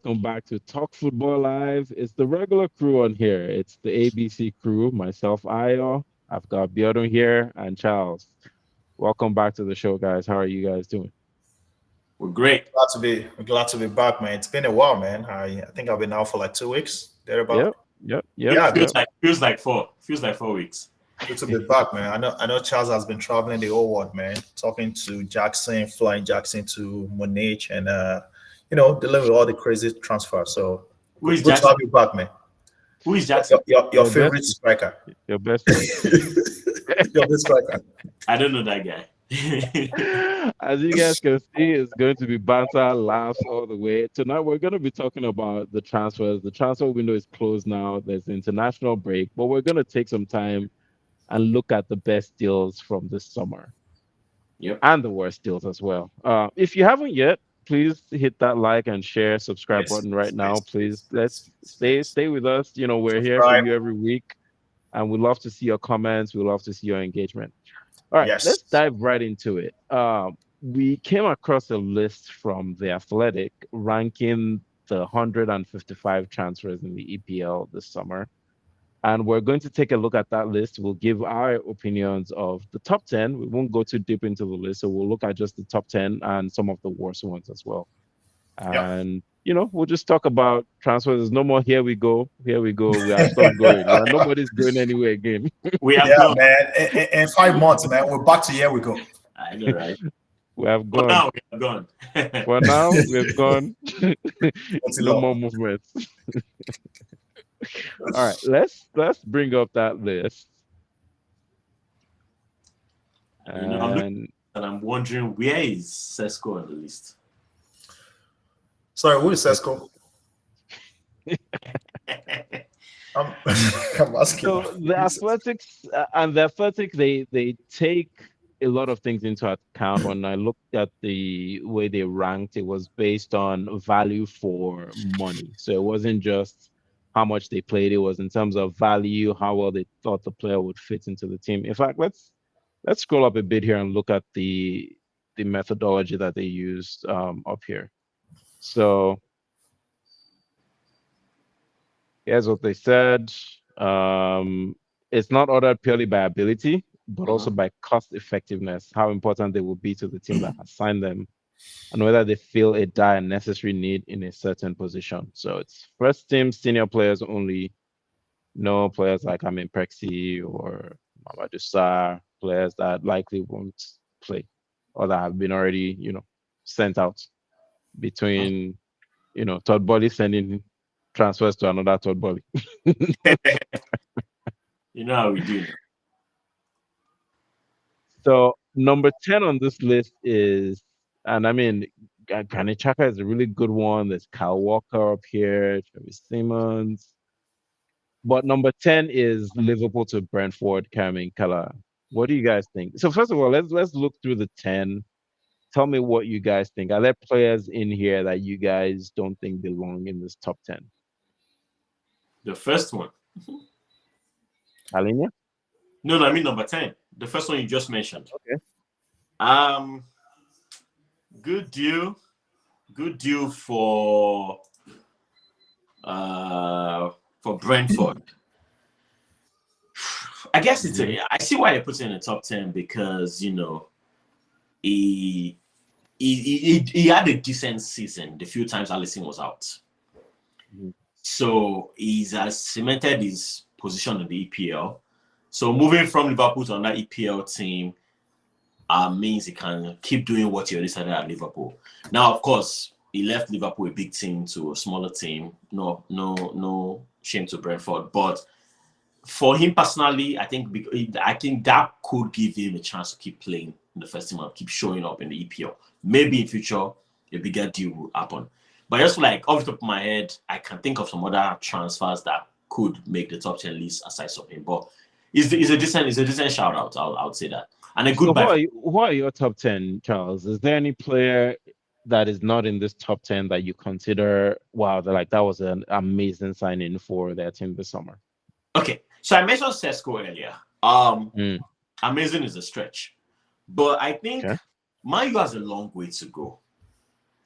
welcome back to Talk Football Live. It's the regular crew on here. It's the ABC crew, myself, Ayo. I've got Biodun here and Charles. Welcome back to the show, guys. How are you guys doing? We're great. Glad to be back, man. It's been a while, man. I think I've been out for like 2 weeks, thereabout. Yep, yep, yep, It Yeah, feels yep. like feels like four. Feels like 4 weeks. good to be back, man. I know Charles has been traveling the whole world, man. Talking to Jackson, flying Jackson to Munich, and dealing with all the crazy transfers. So Who is good to Jackson? have you back, man. Who is Your, Jackson? your, your Your favorite bestie, striker. your bestie. Your best striker. I don't know that guy. As you guys can see, it's going to be banter, laughs all the way. Tonight, we're going to be talking about the transfers. The transfer window is closed now. There's the international break, but we're going to take some time and look at the best deals from this summer Yep. and the worst deals as well. If you haven't yet, please hit that like and share, subscribe Yes, button right now. yes. Please let's stay with us. You know, we're here for Subscribe. you every week, and we love to see your comments. We love to see your engagement. All right, let's Yes. dive right into it. We came across a list from The Athletic ranking the 155 transfers in the EPL this summer. And we're going to take a look at that list. We'll give our opinions of the top 10. We won't go too deep into the list. So we'll look at just the top 10 and some of the worst ones as well. Yeah. And, we'll just talk about transfers. There's no more here we go. Here we go. We have stopped going. Nobody's going anywhere again. We have Yeah, gone. man. In 5 months, man, we're back to here we go. I know, right? We have But gone. now we have gone. For now, we've gone. What's it No more long? movements. All right, let's bring up that list. I'm looking And and I'm wondering where is Sesko on the list? Sorry, who is Sesko? I'm, I'm asking. so the athletics and the athletic, they take a lot of things into account. When I looked at the way they ranked, it was based on value for money. So it wasn't just how much they played, it was in terms of value, how well they thought the player would fit into the team. In fact, let's scroll up a bit here and look at the methodology that they used up here. So here's what they said. It's not ordered purely by ability, but also Mhm. by cost effectiveness, how important they will be to the team that has signed them, and whether they feel a dire necessary need in a certain position. So it's first team senior players only, no players like Amin Prexy or Mamadou Sarr, players that likely won't play or that have been already, sent out between, Todd Bolly sending transfers to another Todd Bolly. You know how we do. So number 10 on this list is, and I mean, Granit Xhaka is a really good one. There's Kyle Walker up here, Travis Simmons. But number 10 is Liverpool to Brentford, Karim Kala. What do you guys think? So first of all, let's look through the 10. Tell me what you guys think. Are there players in here that you guys don't think belong in this top 10? The first one. Alinia? No, I mean number 10. The first one you just mentioned. Okay. Um, good deal. Good deal for Brentford. I guess I see why they put it in the top 10 because he he had a decent season the few times Allison was out. Mhm. So he's has cemented his position in the EPL. So moving from Liverpool to another EPL team means he can keep doing what he already started at Liverpool. Now, of course, he left Liverpool a big team to a smaller team. No shame to Brentford, but for him personally, I think that could give him a chance to keep playing in the first team and keep showing up in the EPL. Maybe in future a bigger deal will happen. But just like off the top of my head, I can think of some other transfers that could make the top 10 list aside from him. But it's a decent shout out. I would say that. And a So good buy. who are your top 10, Charles? Is there any player that is not in this top 10 that you consider, wow, that was an amazing signing for their team this summer? Okay, so I mentioned Sesko earlier. Amazing is a stretch, but I think Okay. Man U has a long way to go.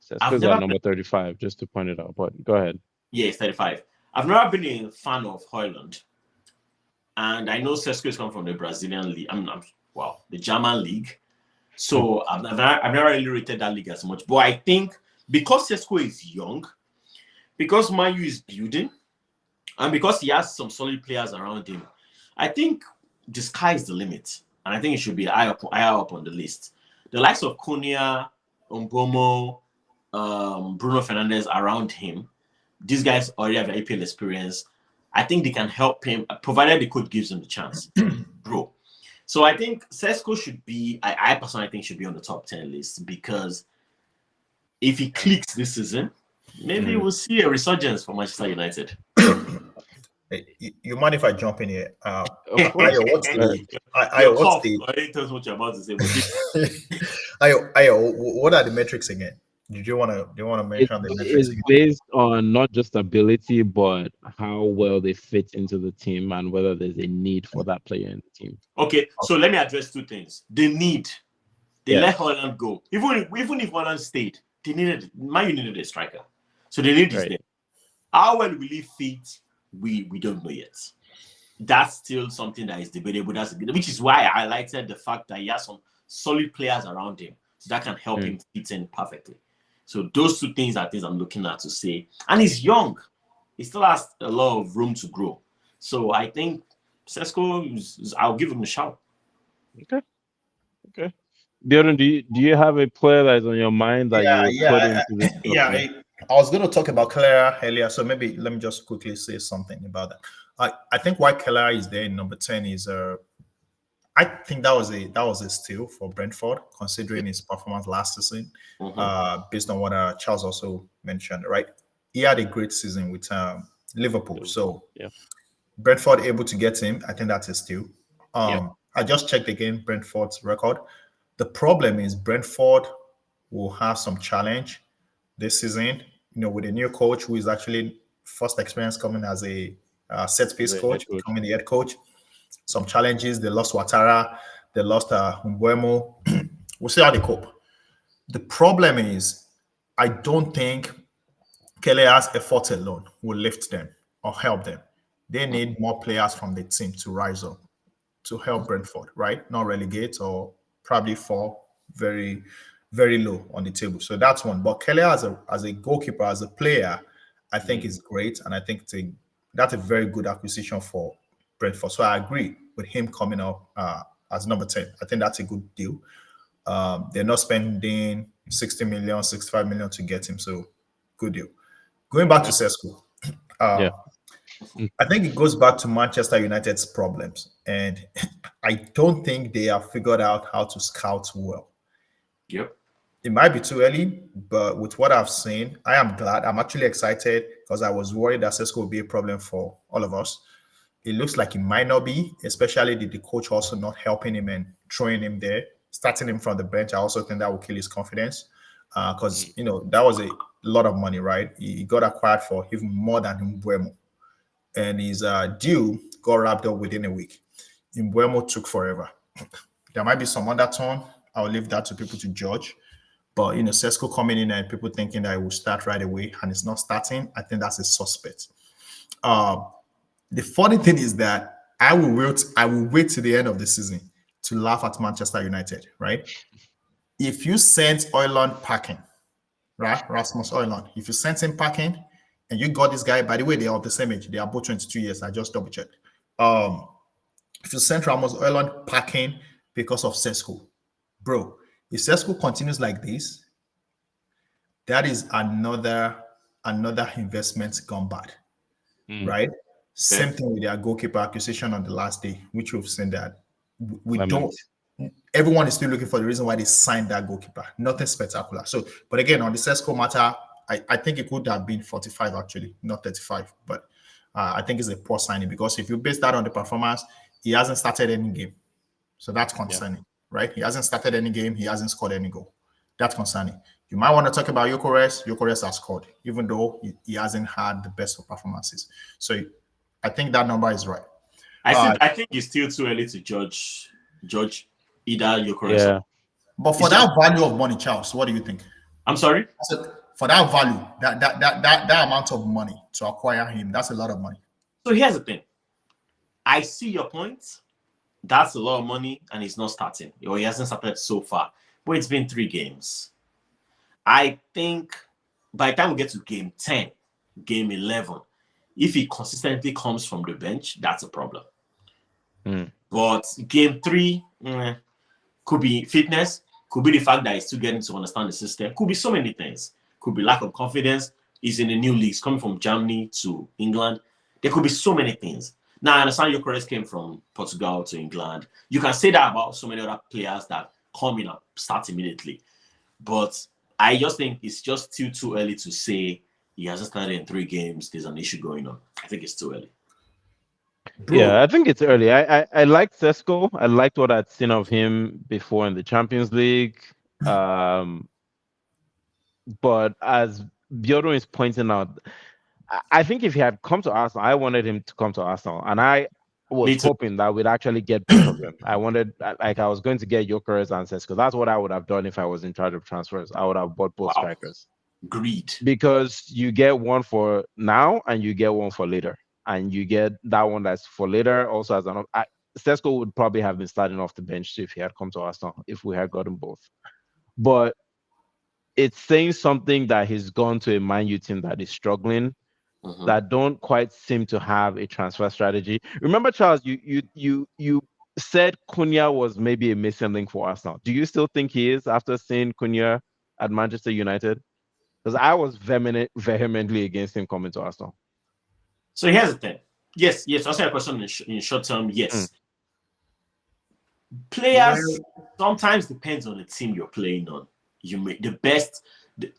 Sesko is at number 35, just to point it out. But go ahead. Yeah, it's 35. I've never been a fan of Højlund. And I know Sesko is coming from the Brazilian league. The German league. So I've never really rated that league as much. But I think because Sesko is young, because Man U is building, and because he has some solid players around him, I think the sky is the limit. And I think it should be higher up on the list. The likes of Konya, Mbeumo, Bruno Fernandes around him, these guys already have APL experience. I think they can help him, provided the coach gives him the chance, bro. So I think Sesko should be, I personally think should be on the top 10 list, because if he clicks this season, maybe we'll see a resurgence for Manchester United. Hey, you mind if I jump in here? Of course. What's the I didn't tell us what you're about to say. what are the metrics again? Do you want to mention the metrics? It's based on not just ability, but how well they fit into the team and whether there's a need for that player in the team. Okay, so let me address two things. The need. They let Højlund go. Even if Højlund stayed, Man U needed a striker. So the need is there. How well will he fit? We don't know yet. That's still something that is debatable. Which is why I highlighted the fact that he has some solid players around him, so that can help him fit in perfectly. So those two things are things I'm looking at to say. And he's young. He still has a lot of room to grow. So I think Sesko, I'll give him a shout. Okay. Biodun, do you have a player that is on your mind that you put into this? I was going to talk about Clara earlier, so maybe let me just quickly say something about that. I think why Clara is there in number 10 is I think that was a steal for Brentford, considering his performance last season, based on what Charles also mentioned, right? He had a great season with Liverpool. So Brentford able to get him, I think that's a steal. I just checked again Brentford's record. The problem is Brentford will have some challenge this season, with a new coach who is actually first experience coming as a set-piece coach, becoming the head coach. Some challenges. They lost Ouattara. They lost Mbeumo. We'll see how they cope. The problem is, I don't think Kelea's effort alone will lift them or help them. They need more players from the team to rise up to help Brentford, right? Not relegate or probably fall very, very low on the table. So that's one. But Kelea as a goalkeeper, as a player, I think is great. And I think that's a very good acquisition for Brentford. So I agree with him coming up as number 10. I think that's a good deal. They're not spending 60 million, 65 million to get him. So good deal. Going back to Sesko. I think it goes back to Manchester United's problems. And I don't think they have figured out how to scout well. Yep. It might be too early, but with what I've seen, I am glad. I'm actually excited because I was worried that Sesko will be a problem for all of us. It looks like it might not be, especially the coach also not helping him and throwing him there, starting him from the bench. I also think that will kill his confidence because, that was a lot of money, right? He got acquired for even more than Mbeumo. And his deal got wrapped up within a week. Mbeumo took forever. There might be some undertone. I'll leave that to people to judge. But, Sesko coming in and people thinking that it will start right away and it's not starting, I think that's a suspect. The funny thing is that I will wait to the end of the season to laugh at Manchester United, right? If you sent Højlund packing, right? Rasmus Højlund, if you sent him packing and you got this guy, by the way, they are of the same age. They are both 22 years. I just double checked. If you sent Rasmus Højlund packing because of Sesko, bro, if Sesko continues like this, that is another investment gone bad, right? Same thing with their goalkeeper acquisition on the last day, which we've seen that we don't. Everyone is still looking for the reason why they signed that goalkeeper. Nothing spectacular. So, but again, on the Sesko matter, I think it could have been 45 actually, not 35. But I think it's a poor signing because if you base that on the performance, he hasn't started any game, so that's concerning, right? He hasn't started any game. He hasn't scored any goal. That's concerning. You might want to talk about Gyökeres. Gyökeres has scored, even though he hasn't had the best of performances. So I think that number is right. I think it's still too early to judge either Gyökeres. But for that value of money, Charles, what do you think? I'm sorry. So for that value, that amount of money to acquire him, that's a lot of money. So here's the thing. I see your point. That's a lot of money, and he's not starting. Or he hasn't started so far. But it's been 3 games. I think by the time we get to game 10, game 11, if he consistently comes from the bench, that's a problem. But game 3, could be fitness, could be the fact that he's still getting to understand the system, could be so many things. Could be lack of confidence. He's in a new league, coming from Germany to England. There could be so many things. Now, I understand Gyökeres came from Portugal to England. You can say that about so many other players that come in and start immediately. But I just think it's just still too early to say he hasn't started in 3 games. There's an issue going on. I think it's too early. Bro. Yeah, I think it's early. I liked Sesko. I liked what I'd seen of him before in the Champions League. But as Biodun is pointing out, I think if he had come to Arsenal, I wanted him to come to Arsenal, and I was hoping that we'd actually get both of them. I was going to get Gyökeres and Sesko. That's what I would have done if I was in charge of transfers. I would have bought both strikers. Greed. Because you get one for now and you get one for later. And you get that one that's for later also as an Sesko would probably have been starting off the bench too if he had come to Arsenal, if we had gotten both. But it's saying something that he's gone to a Man U team that is struggling, that don't quite seem to have a transfer strategy. Remember, Charles, you said Cunha was maybe a missing link for Arsenal. Do you still think he is after seeing Cunha at Manchester United? Because I was vehemently against him coming to Arsenal. So here's the thing. Yes. Answer your question in short term. Yes. Players sometimes depends on the team you're playing on. You make the best.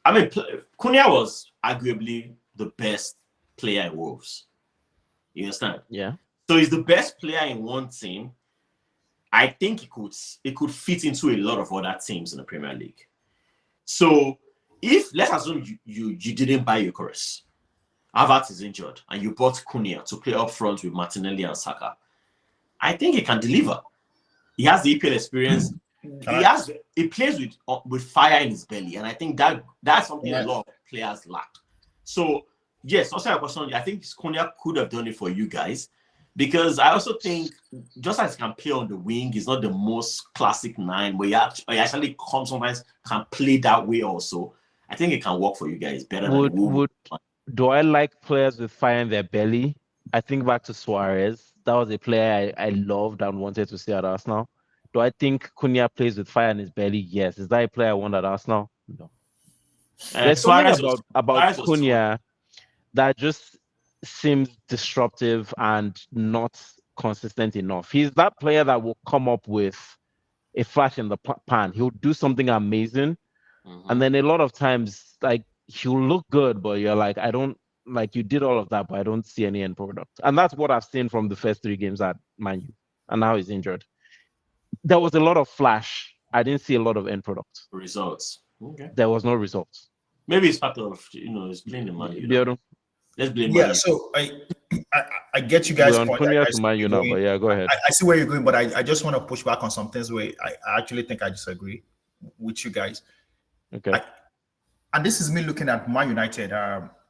Cunha was arguably the best player in Wolves. You understand? Yeah. So he's the best player in one team. I think it could fit into a lot of other teams in the Premier League. So if let's assume you didn't buy Gyökeres, Havertz is injured, and you bought Cunha to play up front with Martinelli and Saka, I think he can deliver. He has the EPL experience. He plays with fire in his belly, and I think that's something a lot of players lack. So yes, also a question. I think Cunha could have done it for you guys, because I also think just as he can play on the wing, he's not the most classic 9, but he actually sometimes can play that way also. I think it can work for you guys better than do I like players with fire in their belly? I think back to Suarez. That was a player I loved and wanted to see at Arsenal. Do I think Cunha plays with fire in his belly? Yes. Is that a player I want at Arsenal? No. There's something about Cunha that just seems disruptive and not consistent enough. He's that player that will come up with a flash in the pan. He'll do something amazing. And then a lot of times, like, he'll look good, but you're like, you did all of that, but I don't see any end product. And that's what I've seen from the first 3 games at Man U. And now he's injured. There was a lot of flash. I didn't see a lot of end product. Results. Okay. There was no results. Maybe it's part of, it's playing the Man U. Let's blame Man U. So I get you guys' point. To Man U now, but yeah, go ahead. I see where you're going, but I just want to push back on some things where I actually think I disagree with you guys. Okay. And this is me looking at Man United.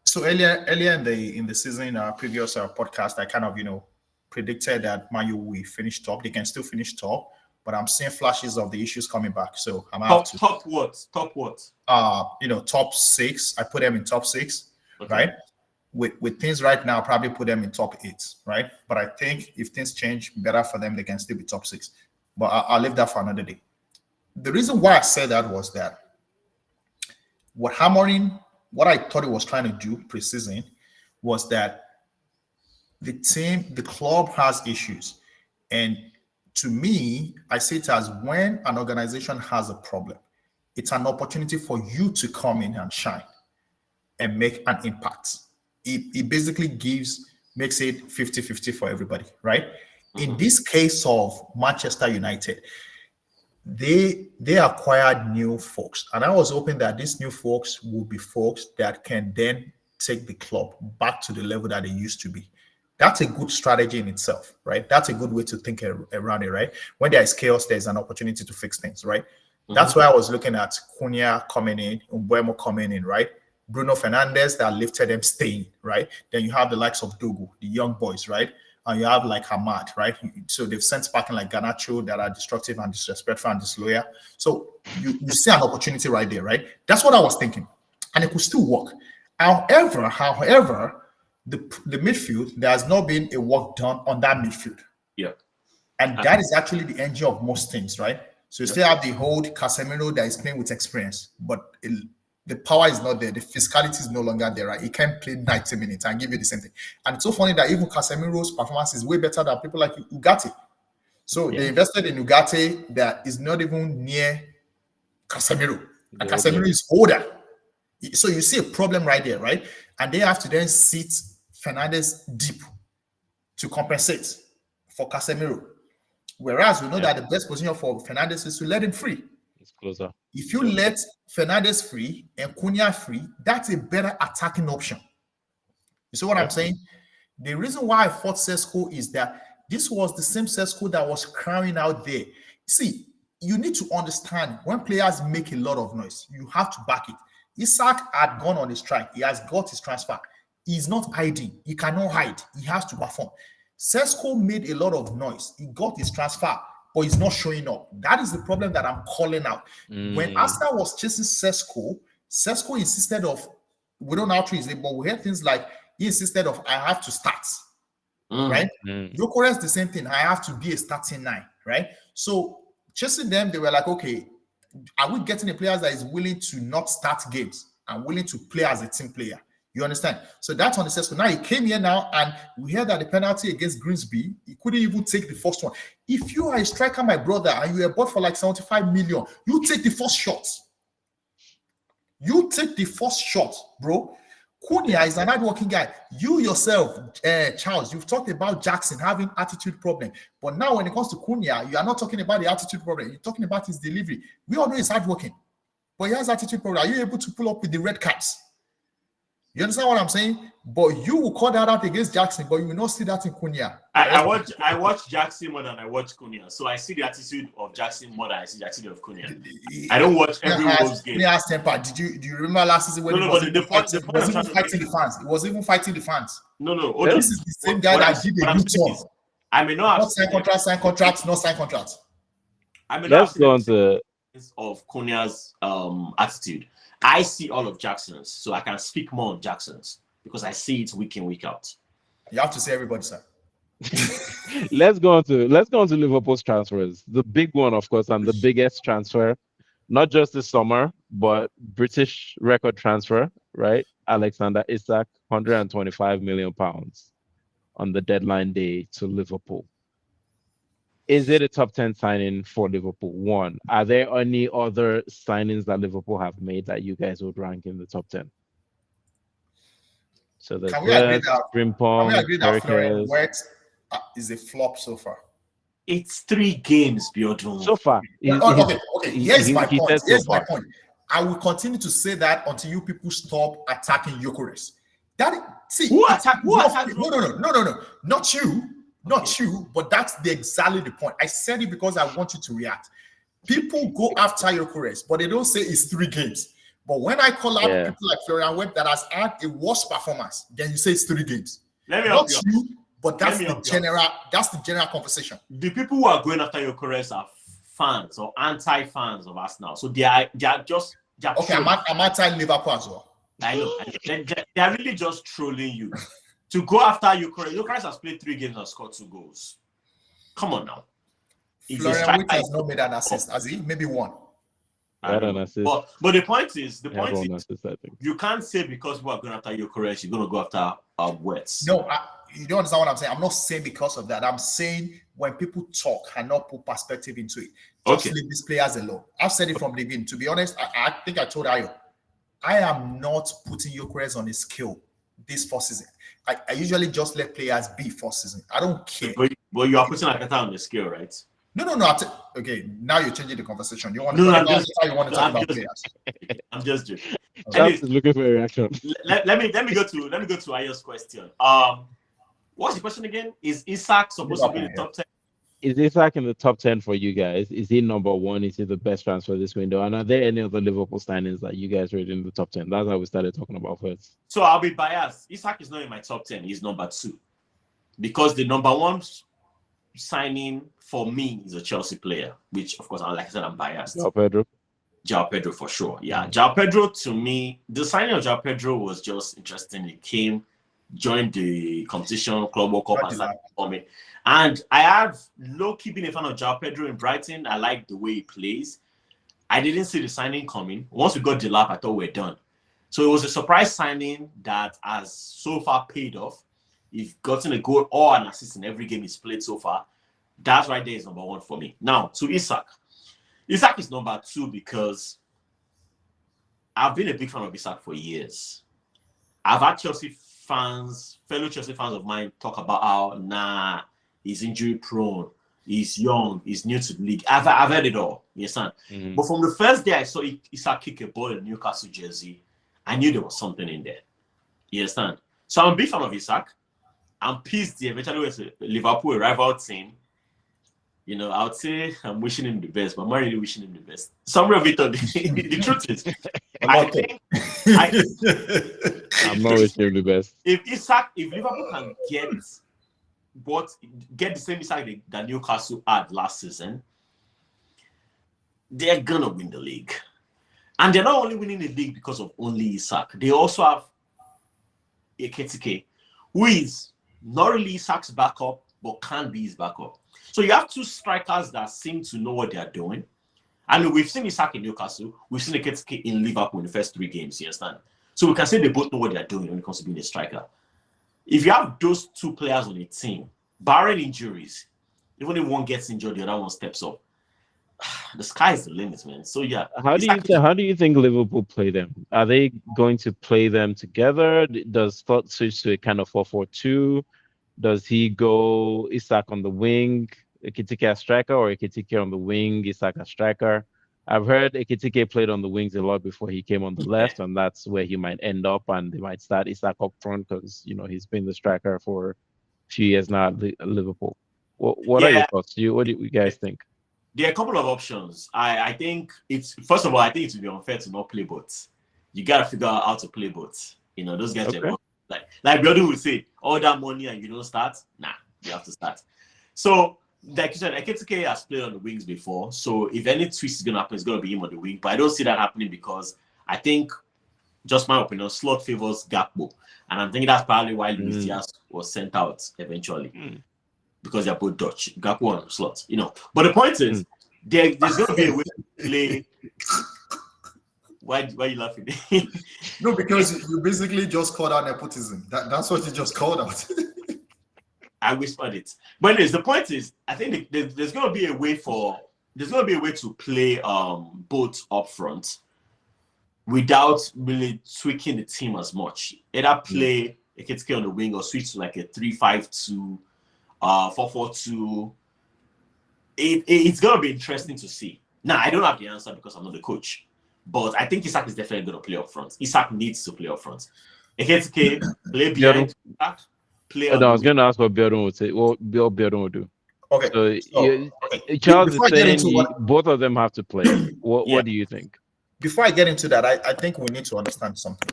So earlier in the season, previous podcast, I kind of predicted that Man U will finish top. They can still finish top, but I'm seeing flashes of the issues coming back. So I'm out to top what? Top 6. I put them in top 6, right? With things right now, probably put them in top 8, right? But I think if things change, better for them, they can still be top 6. But I'll leave that for another day. The reason why I said that was that what I thought he was trying to do pre-season was that the club has issues. And to me, I see it as when an organization has a problem, it's an opportunity for you to come in and shine and make an impact. It basically makes it 50-50 for everybody, right? In this case of Manchester United, they acquired new folks, and I was hoping that these new folks will be folks that can then take the club back to the level that it used to be. That's a good strategy in itself, right? That's a good way to think around it, right? When there is chaos, there's an opportunity to fix things, right? That's why I was looking at Cunha coming in, Umbuemo coming in, right? Bruno Fernandes that lifted them staying, right? Then you have the likes of Dogo, the young boys, right? And you have like Hamad, right? So they've sent back in like Garnacho that are destructive and disrespectful and disloyal. So you see an opportunity right there, right? That's what I was thinking. And it could still work. However, the midfield, there has not been a work done on that midfield. Yeah. And that is actually the engine of most things, right? So you still have the old Casemiro that is playing with experience, but the power is not there. The physicality is no longer there, right? He can't play 90 minutes and give you the same thing. And it's so funny that even Casemiro's performance is way better than people like Ugarte. So they invested in Ugarte that is not even near Casemiro. And Casemiro is older. So you see a problem right there, right? And they have to then sit Fernandes deep to compensate for Casemiro. Whereas we know that the best position for Fernandes is to let him free. It's closer. If you let Fernandes free and Cunha free, that's a better attacking option. You see what I'm saying? The reason why I fought Sesko is that this was the same Sesko that was crying out there. See, you need to understand when players make a lot of noise, you have to back it. Isak had gone on a strike. He has got his transfer. He's not hiding. He cannot hide. He has to perform. Sesko made a lot of noise. He got his transfer, but he's not showing up. That is the problem that I'm calling out. When Arsenal was chasing Sesko insisted of, we don't know how true is it, but we heard things like he insisted of, I have to start, right? Gyökeres, the same thing. I have to be a starting 9, right? So chasing them, they were like, okay, are we getting a player that is willing to not start games and willing to play as a team player? You understand? So that's on the Sesko. Now he came here now, and we heard that the penalty against Grimsby, he couldn't even take the first one. If you are a striker, my brother, and you were bought for like 75 million, you take the first shot. You take the first shot, bro. Cunha is an hardworking guy. You yourself, Charles, you've talked about Jackson having attitude problem. But now when it comes to Cunha, you are not talking about the attitude problem. You're talking about his delivery. We all know he's hardworking, but he has attitude problem. Are you able to pull up with the red cards? You understand what I'm saying? But you will call that out against Jackson, but you will not see that in Cunha. I watch Jackson more than I watch Cunha. So I see the attitude of Jackson more than I see the attitude of Cunha. I don't watch every Wolves game. Cunha has temper. Do you remember last season when he was even fighting the fans? He was even fighting the fans. No. This is the same guy that did the U-turn. I may not have sign contracts, not sign contracts. I may not have of Cunha's attitude. I see all of Jackson's, so I can speak more on Jackson's because I see it week in, week out. You have to say everybody, sir. Let's go on to Liverpool's transfers. The big one, of course, and the biggest transfer, not just this summer, but British record transfer, right? Alexander Isak, £125 million on the deadline day to Liverpool. Is it a top 10 signing for Liverpool? One, are there any other signings that Liverpool have made that you guys would rank in the top 10? So can we agree that Florian Wirtz is a flop so far? It's 3 games, Biodun. So far. Okay. Here's my point. I will continue to say that until you people stop attacking Gyökeres. Who attacked? No. Not you. Not you, but that's exactly the point. I said it because I want you to react. People go after Gyökeres, but they don't say it's 3 games. But when I call out people like Florian Wirtz that has had a worse performance, then you say it's 3 games. Not you, but that's the general conversation. The people who are going after Gyökeres are fans or anti-fans of Arsenal. So they are just okay. I'm anti-Liverpool as well. I know. They are really just trolling you. To go after Gyökeres. Gyökeres has played 3 games and scored 2 goals. Come on now. Florian Wirtz has not made an assist, has he? Maybe 1. I don't assist. But the point is, you can't say because we are going after Gyökeres, you're going to go after Wirtz. No, you don't understand what I'm saying. I'm not saying because of that. I'm saying when people talk and not put perspective into it, just leave these players alone. I've said it from the beginning. To be honest, I think I told Ayo, I am not putting Gyökeres on a scale this first season. I usually just let players be first season. I don't care. But you are putting Arteta on the scale, right? No. Okay, now you're changing the conversation. You want to talk about players. I'm just joking. Charles is looking for a reaction. Let me go to Ayo's question. What's the question again? Is Isak supposed to be in the top 10? is Isak in the top 10 for you guys? Is he number one? Is he the best transfer this window? And are there any other Liverpool signings that you guys rate in the top 10? That's how we started talking about first. So I'll be biased. Isak is not in my top 10. He's number 2. Because the number 1 signing for me is a Chelsea player, which, of course, like I said, I'm biased. João Pedro for sure. Yeah, João Pedro, to me, the signing of João Pedro was just interesting. He came, joined the competition, Club World Cup, and started performing. And I have low-key been a fan of João Pedro in Brighton. I like the way he plays. I didn't see the signing coming. Once we got Delap, I thought we were done. So it was a surprise signing that has so far paid off. He's gotten a goal or an assist in every game he's played so far. That's right there is number 1 for me. Now, to Isak. Isak is number 2 because I've been a big fan of Isak for years. I've had fellow Chelsea fans of mine talk about how, he's injury prone, he's young, he's new to the league. I've heard it all, you understand? Mm-hmm. But from the first day I saw Isak kick a ball in Newcastle jersey, I knew there was something in there. You understand? So I'm a big fan of Isak. I'm pissed he eventually went to Liverpool, a rival team. You know, I would say I'm wishing him the best, but I'm not really wishing him the best. Somewhere of it, the truth is, I'm not wishing him the best. If Liverpool can get the same Isak that Newcastle had last season, they're gonna win the league. And they're not only winning the league because of only Isak. They also have Ekitike, who is not really Isak's backup, but can be his backup. So you have 2 strikers that seem to know what they are doing. And we've seen Isak in Newcastle. We've seen Ekitike in Liverpool in the first 3 games, you understand? So we can say they both know what they are doing when it comes to being a striker. If you have those 2 players on a team, barring injuries, even if one gets injured, the other one steps up. The sky is the limit, man. So yeah. How do you think Liverpool play them? Are they going to play them together? Does Thought switch to a kind of 4-4-2? Does he go Isak on the wing, Ekitike as striker, or Ekitike on the wing, Isak as striker? I've heard Ekitike played on the wings a lot before he came on the left, and that's where he might end up, and they might start Isak up front because, you know, he's been the striker for a few years now at Liverpool. What are your thoughts? What do you guys think? There are a couple of options. I think first of all, I think it would be unfair to not play both. You got to figure out how to play both. You know, those guys are like Biodun would say, all that money and you don't start? Nah, you have to start. So, like you said, Ekitike has played on the wings before. So, if any twist is going to happen, it's going to be him on the wing. But I don't see that happening because I think, just my opinion, slot favors Gakpo. And I'm thinking that's probably why Luis Diaz was sent out eventually. Because they're both Dutch. Gakpo on slot, you know. But the point is, there's going to be a way to play. Why are you laughing? No, because you basically just called out nepotism. That's what you just called out. I whispered it. But anyways, the point is, I think there's going to be a way to play both up front without really tweaking the team as much. Either play Ekitike on the wing or switch to like a 3-5-2, 4-4-2. It's going to be interesting to see. Now, I don't have the answer because I'm not the coach. But I think Isak is definitely going to play up front. Isak needs to play up front. Ekitike, play behind Isak, play on I was going to ask what Biodun would say. What Biodun would do. Okay. Charles is saying both of them have to play. What do you think? Before I get into that, I think we need to understand something.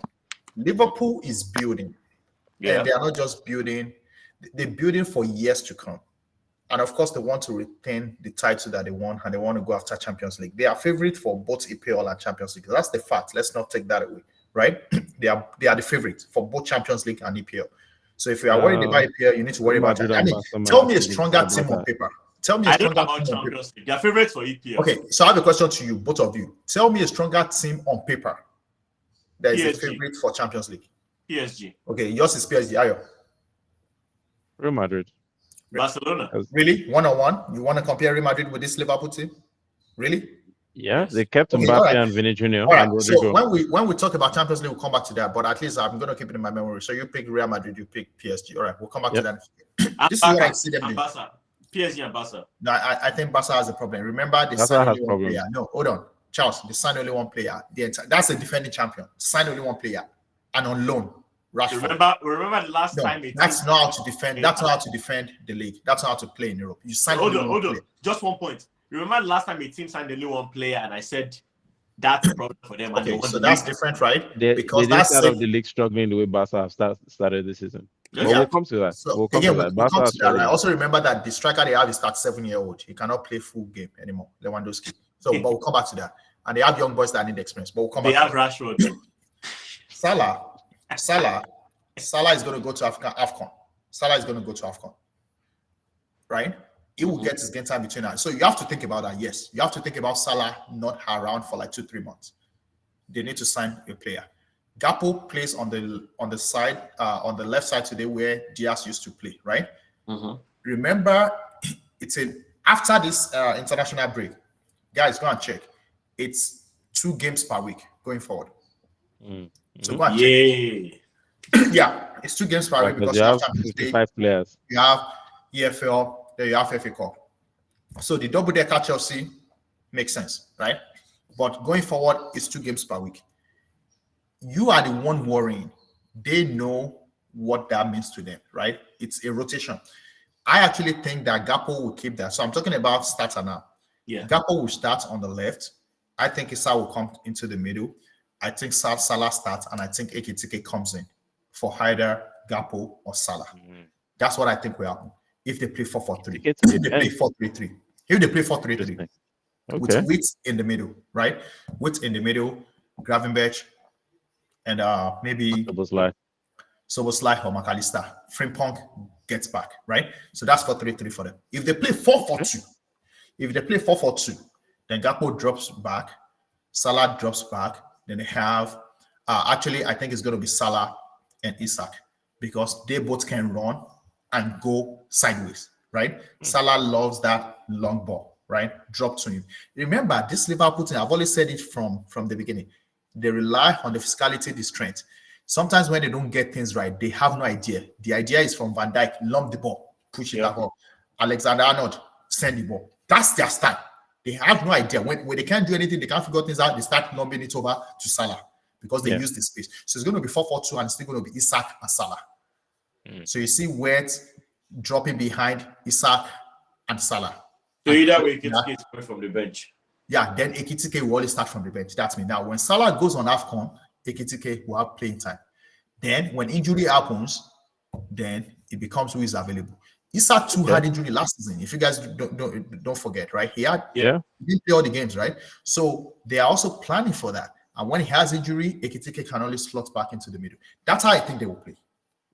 Liverpool is building. Yeah. And they are not just building. They're building for years to come. And of course, they want to retain the title that they won, and they want to go after Champions League. They are favorite for both EPL and Champions League. That's the fact. Let's not take that away, right? They are the favorite for both Champions League and EPL. So if you are worried about EPL, you need to worry about that. I mean, tell me a stronger team on paper. Tell me a stronger team on Champions League. They are favorites for EPL. Okay, so I have a question to you, both of you. Tell me a stronger team on paper that is a favorite for Champions League. PSG. Okay, yours is PSG. Ayo. Real Madrid. Barcelona. Really? 1-on-1? You want to compare Real Madrid with this Liverpool team? Really? Yeah, they kept Mbappe and Vinny Jr. All right. And So when we talk about Champions League, we'll come back to that. But at least I'm going to keep it in my memory. So you pick Real Madrid, you pick PSG. All right, we'll come back to that. This is what I see them doing. PSG and Barca. No, I think Barca has a problem. Remember, they signed only one player. No, hold on. Charles, they signed only one player. That's a defending champion. Signed only one player. And on loan. Rashford. Remember the last No, time that's not how to defend. That's not how to defend the league. That's not how to play in Europe. You sign hold only one on. player. Just 1 point. Remember the last time a team signed only one player, and I said that's a problem for them. And Okay, so that's different, right? They Because didn't that's start off the league struggling the way Barca have started this season. But Yeah. we'll come to that. So We'll come again, to that. we'll come Barca to that, right? struggling. Also remember that the striker they have is that 7-year-old. He cannot play full game anymore, Lewandowski. So, but we'll come back to that. And they have young boys that need experience. But we'll come They back have to Rashford. Salah is going to go to AFCON. Salah is going to go to AFCON. Right? He will get his game time between that. So you have to think about that. Yes. You have to think about Salah not around for like 2-3 months. They need to sign a player. Gakpo plays on the side, on the left side today where Diaz used to play, right? Remember, after this international break, guys, go and check. It's 2 games per week going forward. So go and check. Yeah, it's 2 games per week because you have 55 players. You have EFL, then you have FA Cup. So the double-decker Chelsea makes sense, right? But going forward, it's 2 games per week. You are the one worrying. They know what that means to them, right? It's a rotation. I actually think that Gakpo will keep that. So I'm talking about starter now. Yeah. Gakpo will start on the left. I think Issa will come into the middle. I think Salah starts, and I think Ekitike comes in for either Gakpo or Salah. That's what I think will happen if they play 4-4-3. If they play 4-3-3. If they play 4-3-3. With Wits in the middle, right? Wits in the middle, Gravenberch, and maybe Soboslai or McAllister. Frimpong gets back, right? So that's 4-3-3 for them. If they play 4-4-2, then Gakpo drops back, Salah drops back. Then they have, actually, I think it's going to be Salah and Isak because they both can run and go sideways, right? Salah loves that long ball, right? Drop to him. Remember, this Liverpool team, I've always said it from the beginning. They rely on the physicality, the strength. Sometimes when they don't get things right, they have no idea. The idea is from Van Dijk, lump the ball, push it back up. Alexander-Arnold, send the ball. That's their style. They have no idea. When they can't do anything, they can't figure things out, they start lumping it over to Salah because they use the space. So it's going to be 4-4-2 and it's still going to be Isak and Salah. So you see Wirtz dropping behind Isak and Salah. So either way, Ekitike is coming from the bench. Yeah, then Ekitike will always start from the bench. That's me. Now, when Salah goes on AFCON, Ekitike will have playing time. Then when injury happens, then it becomes who is available. Isak too had injury last season. If you guys don't forget, right? He didn't play all the games, right? So they are also planning for that. And when he has injury, Ekitike can only slot back into the middle. That's how I think they will play.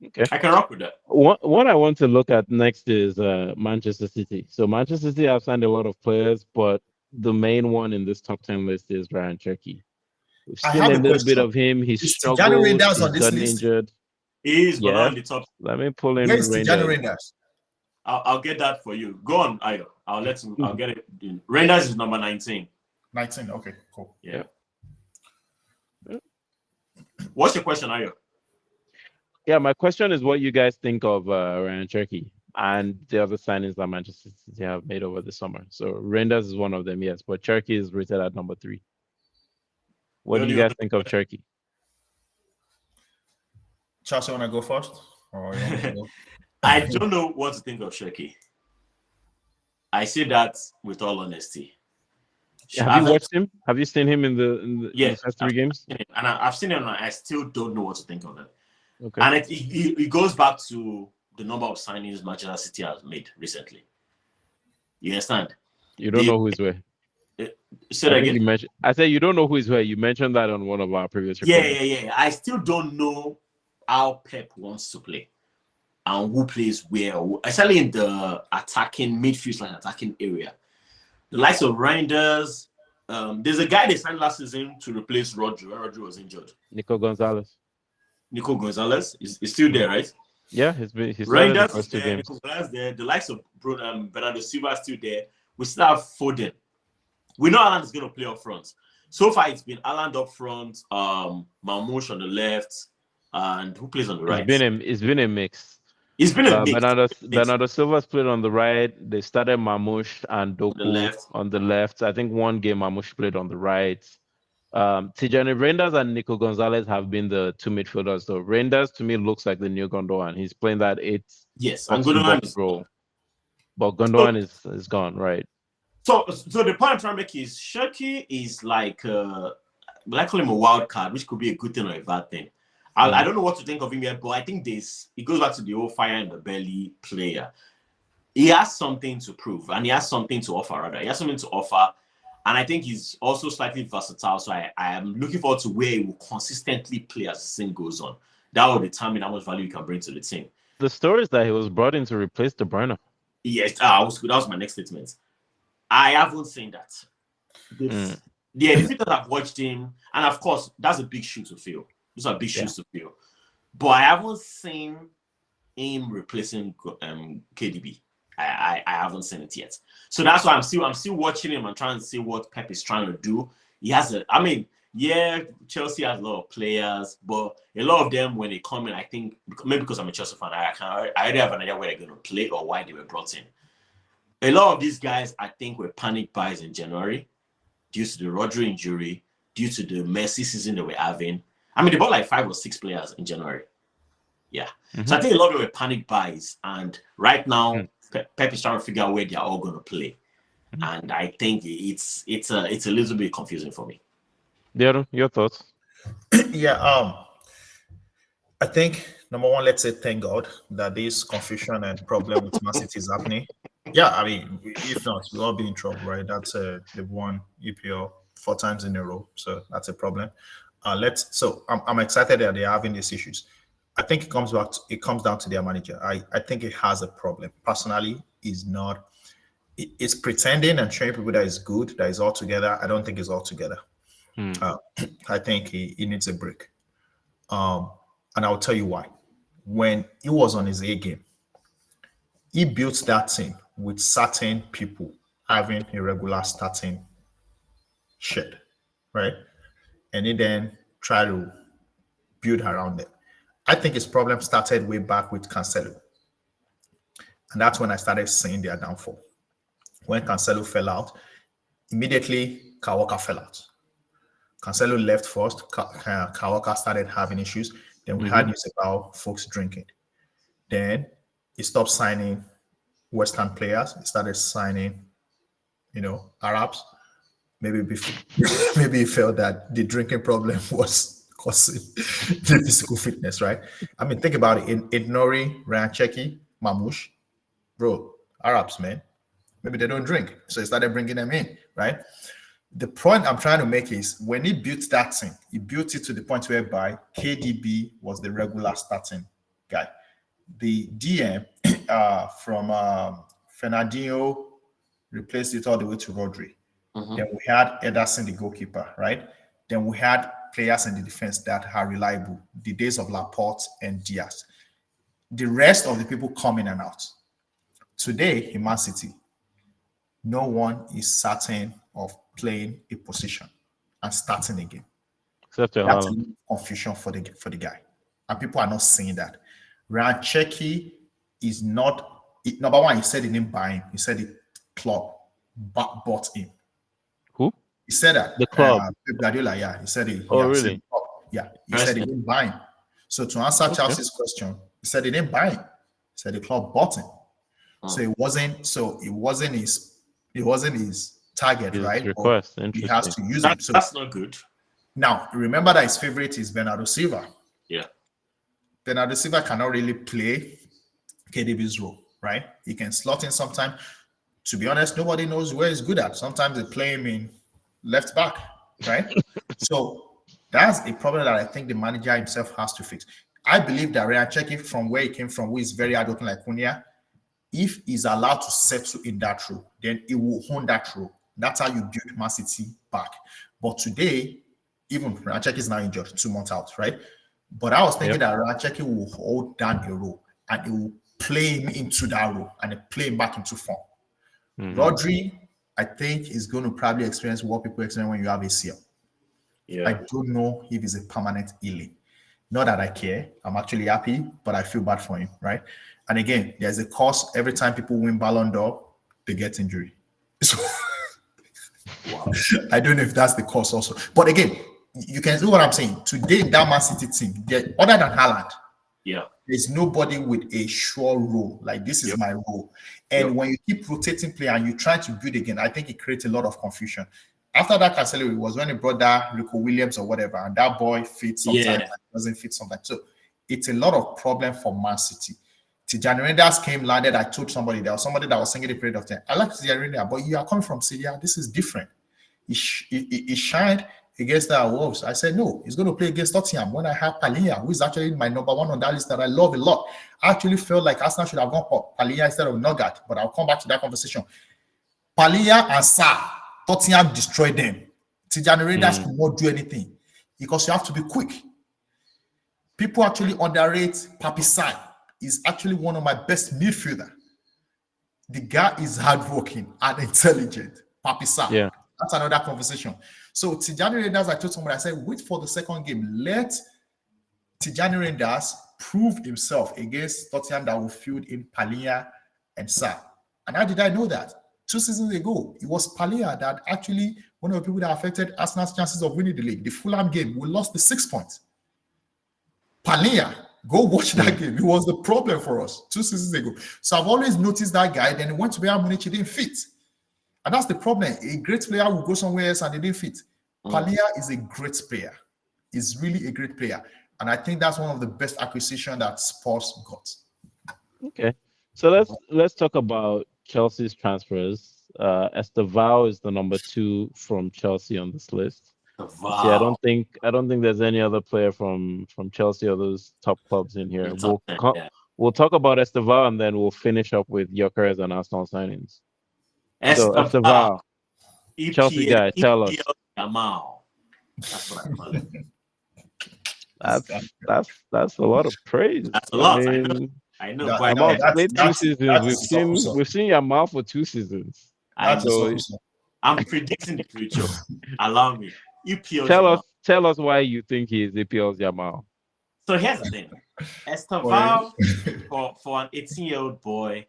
Okay, I can rock with that. What I want to look at next is Manchester City. So Manchester City have signed a lot of players, but the main one in this top 10 list is Ryan Cherky. We've seen a little bit of him. He's struggled. He's gotten injured. He is, but not in the top. Let me pull in Rangers. I'll get that for you. Go on, Ayo. I'll get it. Rangers is number 19. 19. Okay, cool. Yeah. What's your question, Ayo? Yeah, my question is what you guys think of Ryan Cherky and the other signings that Manchester City have made over the summer. So Rangers is one of them, yes, but Cherky is rated at number 3. What do you guys think of Cherky? Chelsea, want to go first? Or you want to go? I don't know what to think of Cherky. I say that with all honesty. Have you watched him? Have you seen him in the first 3 games? And I've seen him, and I still don't know what to think of him. Okay. And it goes back to the number of signings Manchester City has made recently. You understand? You don't know who is where. Say that again. I said you don't know who is where. You mentioned that on one of our previous recordings. Yeah. I still don't know how Pep wants to play and who plays where, especially in the attacking midfield, attacking area. The likes of Reinders. There's a guy they signed last season to replace Rodri. Rodri was injured. Nico Gonzalez is still there, right? Yeah, he's Reinders is there. Nico Gonzalez there. The likes of Bernardo Silva is still there. We still have Foden. We know Alan is going to play up front. So far, it's been Alan up front, Mamouche on the left, and who plays on the right? It's been a mix. It's been a mix. Bernardo Silva's played on the right. They started Mamouche and Doku on the left. I think one game Mamouche played on the right. Tijani Reinders and Nico Gonzalez have been the two midfielders. So Reinders to me looks like the new Gondwan. He's playing that Yes, and box to Gundogan box is role, but so, Gondwan is gone, right? so the point I'm trying to make is Shirky is like I call him a wild card, which could be a good thing or a bad thing. I don't know what to think of him yet, but I think it goes back to the old fire in the belly player. He has something to prove, and he has something to offer. Rather, he has something to offer, and I think he's also slightly versatile. So I am looking forward to where he will consistently play as the season goes on. That will determine how much value he can bring to the team. The story is that he was brought in to replace De Bruyne. Yes, that was my next statement. I haven't seen that. The people that have watched him, and of course, that's a big shoe to fill. Those are big shoes to fill. But I haven't seen him replacing KDB. I haven't seen it yet. So that's why I'm still watching him and trying to see what Pep is trying to do. He has Chelsea has a lot of players, but a lot of them when they come in, I think maybe because I'm a Chelsea fan, I already have an idea where they're going to play or why they were brought in. A lot of these guys, I think, were panic buys in January due to the Rodri injury, due to the messy season they were having. I mean, they bought like 5 or 6 players in January. Yeah. So I think a lot of them were panic buys. And right now, Pep is trying to figure out where they're all going to play. And I think it's a little bit confusing for me. Biodun, your thoughts? Yeah. I think number one, let's say thank God that this confusion and problem with Man City is happening. Yeah, I mean, if not, we'll all be in trouble, right? That's they've won EPL 4 times in a row, so that's a problem. I'm excited that they're having these issues. I think it comes down to their manager. I think it has a problem. Personally, it's pretending and showing people that it's good, that it's all together. I don't think it's all together. I think he needs a break. And I'll tell you why. When he was on his A game, he built that team with certain people having a regular starting shed, right? And he then tried to build around them. I think his problem started way back with Cancelo. And that's when I started seeing their downfall. When Cancelo fell out, immediately Kawaka fell out. Cancelo left first. Kawaka started having issues. Then we had news about folks drinking. Then he stopped signing Western players. He started signing, Arabs. Maybe he felt that the drinking problem was causing the physical fitness, right? I mean, think about it. In Nori, Ryan Cheki, Mamouche, bro, Arabs, man. Maybe they don't drink. So he started bringing them in, right? The point I'm trying to make is when he built that thing, he built it to the point whereby KDB was the regular starting guy. The DM from Fernandinho replaced it all the way to Rodri. Then we had Ederson, the goalkeeper, right? Then we had players in the defense that are reliable. The days of Laporte and Diaz. The rest of the people come in and out. Today in Man City, no one is certain of playing a position and starting a game. Except That's a confusion for the guy. And people are not seeing that. Rancheki is not, number one, he said he didn't buy him. He said the club bought him. Who? He said that. The club. Guardiola, yeah. He said he. Oh, yeah, really? He said he didn't buy him. So to answer Chelsea's question, he said he didn't buy him. He said the club bought him. So it wasn't his target, His right? request. He Interesting. has to use him. So that's not good. now remember that his favorite is Bernardo Silva. Yeah. Bernardo Silva cannot really play KDB's role, right? He can slot in sometime. To be honest, nobody knows where he's good at. Sometimes they play him in left back, right? So that's a problem that I think the manager himself has to fix. I believe that Ryan Cheki, from where he came from, who is very hard working like Cunha, if he's allowed to settle in that role, then he will own that role. That's how you build Man City back. But today, even Ryan Cheki is now injured, 2 months out, right? But I was thinking that Ryan Cheki will hold down a role and he will play him into that role and play him back into form. Rodri, I think, is going to probably experience what people experience when you have ACL. Yeah. I don't know if it's a permanent healing. Not that I care. I'm actually happy, but I feel bad for him, right? And again, there's a cost. Every time people win Ballon d'Or, they get injury. So Wow. I don't know if that's the cause also. But again, you can see what I'm saying. Today, that Man City team, other than Haaland, Yeah. there's nobody with a sure role. Like, this is my role. And when you keep rotating player and you try to build again, I think it creates a lot of confusion. After that Cancelo, it was when he brought that Rico Williams or whatever, and that boy fits sometimes, doesn't fit sometimes. So it's a lot of problem for Man City. Tijani Reinders came, landed. I told somebody, there was somebody that was singing the period of time. I like Tijani Reinders, but you are coming from Syria. This is different. He shined against the Wolves. I said, no, he's going to play against Tottenham. When I have Palinha, who is actually my number one on that list that I love a lot, I actually felt like Arsenal should have gone for Palinha instead of Nogard, but I'll come back to that conversation. Palinha and Sarr, Tottenham destroyed them. Tijani Reinders could not do anything because you have to be quick. People actually underrate Papi Sarr. He's actually one of my best midfielder. The guy is hardworking and intelligent. Papi Sarr. Yeah. That's another conversation. So Tijani Reinders, I told somebody, I said, wait for the second game. Let Tijani Reinders prove himself against Tottenham that will field in Palinha and Sarr. And how did I know that? 2 seasons ago, it was Palinha that actually one of the people that affected Arsenal's chances of winning the league. The Fulham game, we lost the 6 points. Palinha, go watch that game. It was the problem for us 2 seasons ago. So I've always noticed that guy. Then he went to Bayern Munich, he didn't fit. And that's the problem. A great player will go somewhere else and they didn't fit. Palinha is a great player. He's really a great player. And I think that's one of the best acquisitions that Spurs got. Okay. So let's talk about Chelsea's transfers. Estevao is the number 2 from Chelsea on this list. Wow. See, I don't think there's any other player from Chelsea or those top clubs in here. We'll talk about Estevao and then we'll finish up with Gyökeres and Arsenal signings. So Estevao, Chelsea guy, tell us. That's what I call it. That's a lot of praise. That's a lot. I know. Played 2 seasons. We've seen Yamal for 2 seasons. I'm predicting the future. Allow me. Tell us why you think he is EPL's Yamal. So here's the thing. Estevao, for an 18-year-old boy,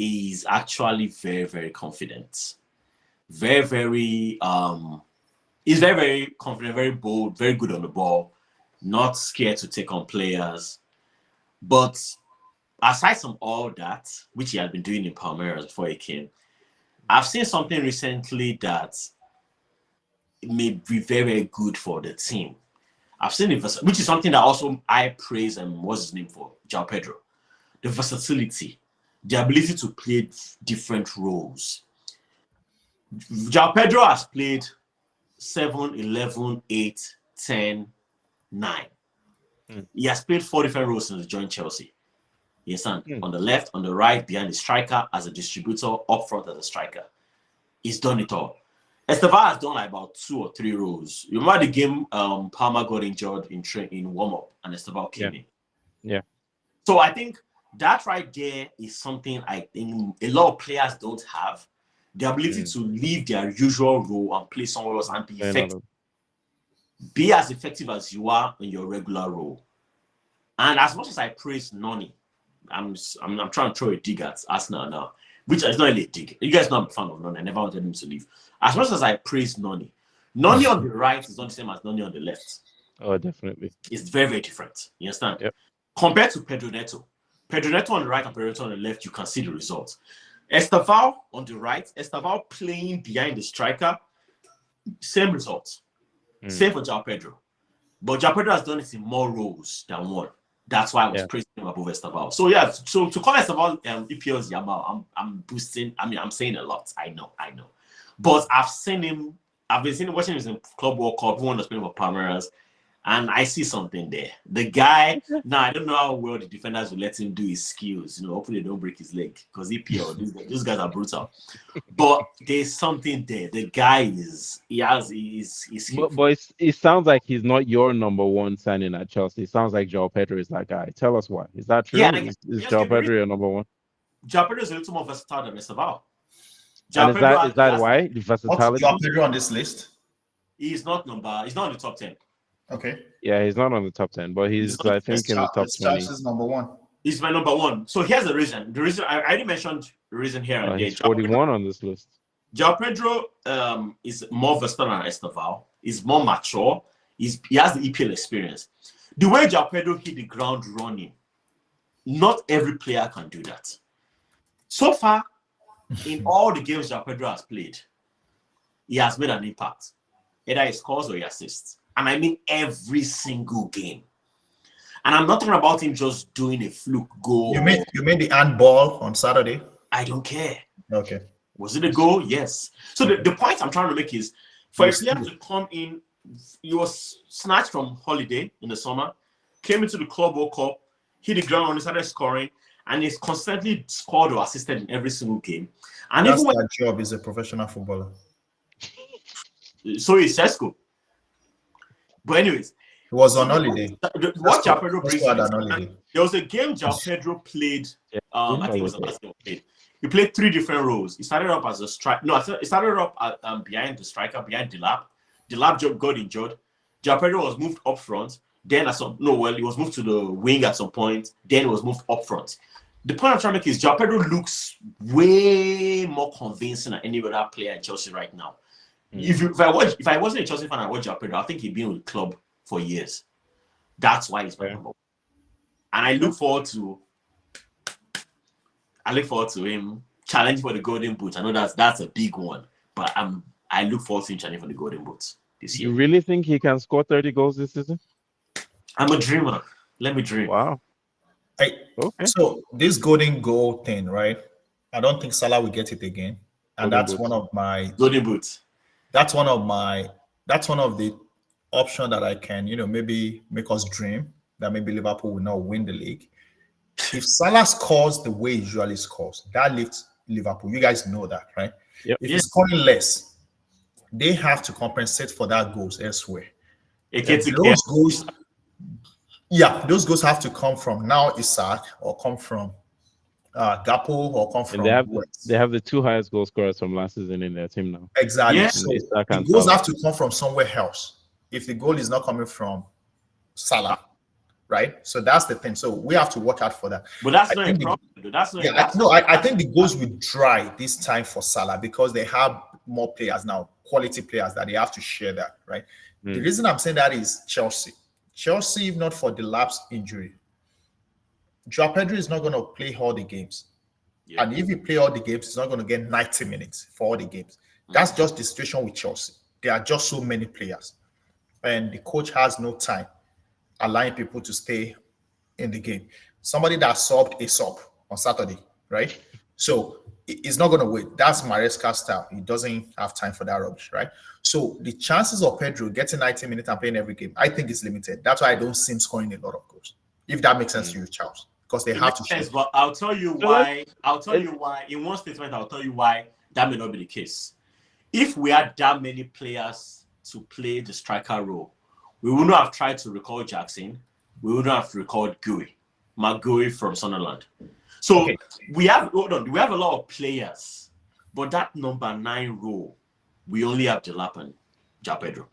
is actually very, very confident. Very, very he's very, very confident, very bold, very good on the ball, not scared to take on players. But aside from all that, which he had been doing in Palmeiras before he came, I've seen something recently that may be very, very good for the team. I've seen it, which is something that also I praise and what's his name for, João Pedro. The versatility, the ability to play different roles. João Pedro has played 7, 11, 8, 10, 9. He has played 4 different roles since he joined Chelsea. You understand? On the left, on the right, behind the striker, as a distributor, up front as a striker. He's done it all. Estevao has done like about 2 or 3 roles. You remember the game Palmer got injured in warm-up and Estevao came in? Yeah. So I think that right there is something I think a lot of players don't have. The ability to leave their usual role and play somewhere else and be effective. Be as effective as you are in your regular role. And as much as I praise Noni, I'm trying to throw a dig at Arsenal now, which is not really a dig. You guys know I'm a fan of Noni. I never wanted him to leave. As much as I praise Noni on the right is not the same as Noni on the left. Oh, definitely. It's very, very different. You understand? Yep. Compared to Pedro Neto. Pedro Neto on the right and Pedro Neto on the left, you can see the results. Estevao on the right, Estevao playing behind the striker, same results. Same for João Pedro. But João Pedro has done it in more roles than one. That's why I was praising him above Estevao. So yeah, so to call Estevao EPL's Yamal, I'm boosting. I mean, I'm saying a lot. I know. But I've been watching him in Club World Cup, one was playing for Palmeiras, and I see something there. The guy, now I don't know how well the defenders will let him do his skills. Hopefully they don't break his leg because EPL, these guys are brutal. But there's something there. The guy he's But it sounds like he's not your number 1 signing at Chelsea. It sounds like João Pedro is that guy. Tell us why. Is that true? Yeah, is João Pedro your number 1? João Pedro is a little more versatile than Estevao. And is that why? The versatility? What's João Pedro on this list? He's not in the top 10. Okay. Yeah, he's not on the top 10, but he's I think in the top 20. Is number 1. He's my number 1. So here's the reason. The reason I already mentioned the reason here. He's 41 on this list. João Pedro is more versatile than Esteval. He's more mature. He has the EPL experience. The way João Pedro hit the ground running, not every player can do that. So far, in all the games João Pedro has played, he has made an impact. Either he scores or he assists. And I mean every single game. And I'm not talking about him just doing a fluke goal. You made the handball on Saturday? I don't care. Okay. Was it a goal? Yes. So the point I'm trying to make is for a player to come in, he was snatched from holiday in the summer, came into the Club World Cup, hit the ground and started scoring, and he's constantly scored or assisted in every single game. And that's even their job. Is a professional footballer. So is Sesko. But anyways, he was on holiday. What João Pedro brings to on holiday. There was a game João Pedro played. I think it was the last game he played. He played 3 different roles. He started up as a striker. No, he started up behind the striker, behind Delap. Delap got injured. João Pedro was moved up front. Then he was moved to the wing at some point. Then he was moved up front. The point I'm trying to make is João Pedro looks way more convincing than any other player in Chelsea right now. If I wasn't a Chelsea fan, I watched João Pedro, I think he'd been with the club for years. That's why he's my number one. And I look forward to him challenging for the Golden Boot. I know that's a big one, but I look forward to him challenging for the Golden Boot this year. You really think he can score 30 goals this season? I'm a dreamer. Let me dream. Wow. Okay. So this golden goal thing, right? I don't think Salah will get it again, and that's one of my Golden Boots. That's one of the options that I can, maybe make us dream that maybe Liverpool will not win the league. If Salah scores the way he usually scores, that lifts Liverpool. You guys know that, right? Yep. If he's scoring less, they have to compensate for that goals elsewhere. Those goals have to come from now Isak or come from Gakpo or come from. They have the 2 highest goal scorers from last season in their team now. Exactly. Yeah. So the goals have to come from somewhere else. If the goal is not coming from Salah, right? So that's the thing. So we have to watch out for that. But that's not a problem. I think the goals will dry this time for Salah because they have more players now, quality players that they have to share that, right? The reason I'm saying that is Chelsea. Chelsea, if not for the lapse injury, João Pedro is not going to play all the games. Yeah. And if he play all the games, he's not going to get 90 minutes for all the games. That's just the situation with Chelsea. There are just so many players. And the coach has no time allowing people to stay in the game. Somebody that subbed a sub on Saturday, right? So he's not going to wait. That's Maresca's style. He doesn't have time for that rubbish, right? So the chances of Pedro getting 90 minutes and playing every game, I think is limited. That's why I don't see him scoring a lot of goals. If that makes sense to you, Charles. Because they have to. Sense, but I'll tell you why. In one statement, I'll tell you why that may not be the case. If we had that many players to play the striker role, we wouldn't have tried to recall Jackson. We wouldn't have recalled McGuire from Sunderland. So we have a lot of players, but that number 9 role, we only have Delap and João Pedro.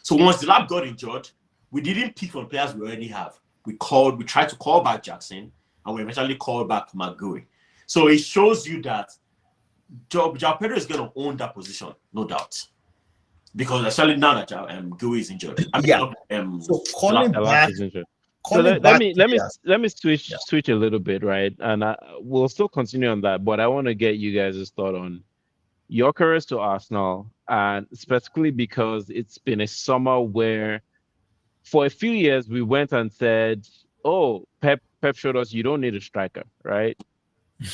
So once Delap got injured, we didn't pick from players we already have. We tried to call back Jackson, and we eventually called back McGuire. So it shows you that João Pedro is going to own that position, no doubt. Because especially now that McGuire is injured. So calling back. So let me switch a little bit, right? And we'll still continue on that, but I want to get you guys' thought on Gyökeres to Arsenal, and specifically because it's been a summer where for a few years we went and said, oh, Pep showed us you don't need a striker, right?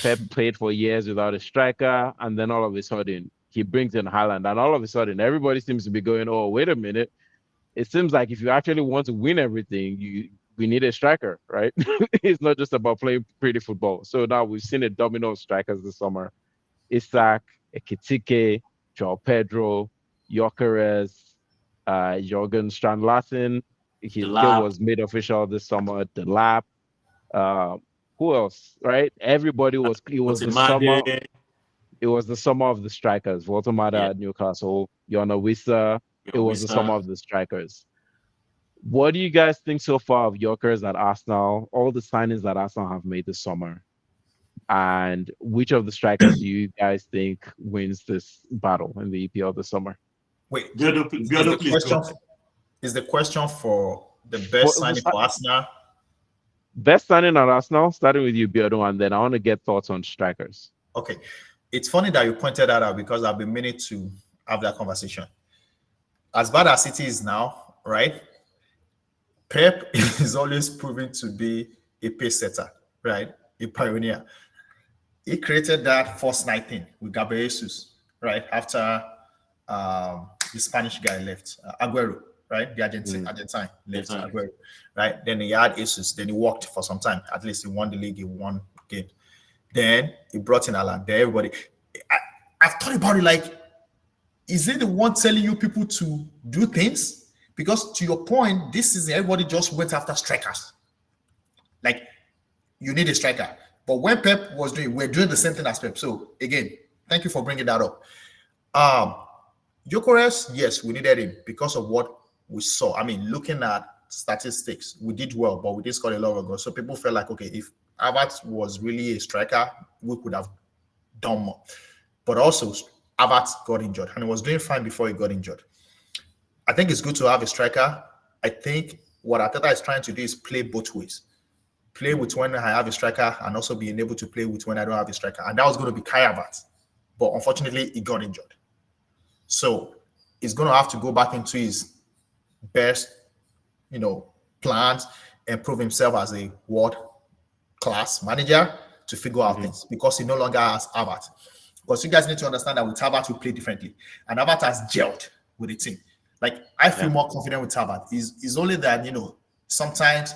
Pep played for years without a striker, and then all of a sudden he brings in Haaland, and all of a sudden everybody seems to be going, oh, wait a minute. It seems like if you actually want to win everything, we need a striker, right? It's not just about playing pretty football. So now we've seen a domino of strikers this summer. Isak, Ekitike, João Pedro, Gyökeres, Jürgen Strand-Larsen. His deal was made official this summer. Delap. Who else, right? Everybody was. It was the summer. It was the summer of the strikers. Walter Mada at Newcastle. Yona Wissa. It was the summer of the strikers. What do you guys think so far of Gyökeres at Arsenal? All the signings that Arsenal have made this summer. And which of the strikers do you guys think wins this battle in the EPL this summer? Wait, Biodun, please go. is the question for the For, best signing for Arsenal? best signing at Arsenal, starting with you, Biodun, and then I want to get thoughts on strikers. Okay. It's funny that you pointed that out because I've been meaning to have that conversation. As bad as City is now, right? Pep is always proving to be a pace setter, right? A pioneer. He created that first night thing with Gabriel Jesus, right? After the Spanish guy left, Aguero, right? The Argentine left Aguero, right? Then he had Jesus. Then he worked for some time. At least he won the league. He won game. Then he brought in Alan. There, everybody. I've thought about it. Like, is it the one telling you people to do things? Because to your point, this is everybody just went after strikers. Like, you need a striker. But when Pep was doing, we're doing the same thing as Pep. So again, thank you for bringing that up. Gyökeres, yes, we needed him because of what we saw. I mean, looking at statistics, we did well, but we did score a lot of goals. So people felt like, okay, if Havertz was really a striker, we could have done more. But also, Havertz got injured, and he was doing fine before he got injured. I think it's good to have a striker. I think what Arteta is trying to do is play both ways. Play with when I have a striker and also being able to play with when I don't have a striker. And that was going to be Kai Havertz. But unfortunately, he got injured. So he's going to have to go back into his best, plans and prove himself as a world-class manager to figure out things because he no longer has Havertz. Because you guys need to understand that with Havertz, we play differently. And Havertz has gelled with the team. Like, I feel more confident with Havertz. It's only that, sometimes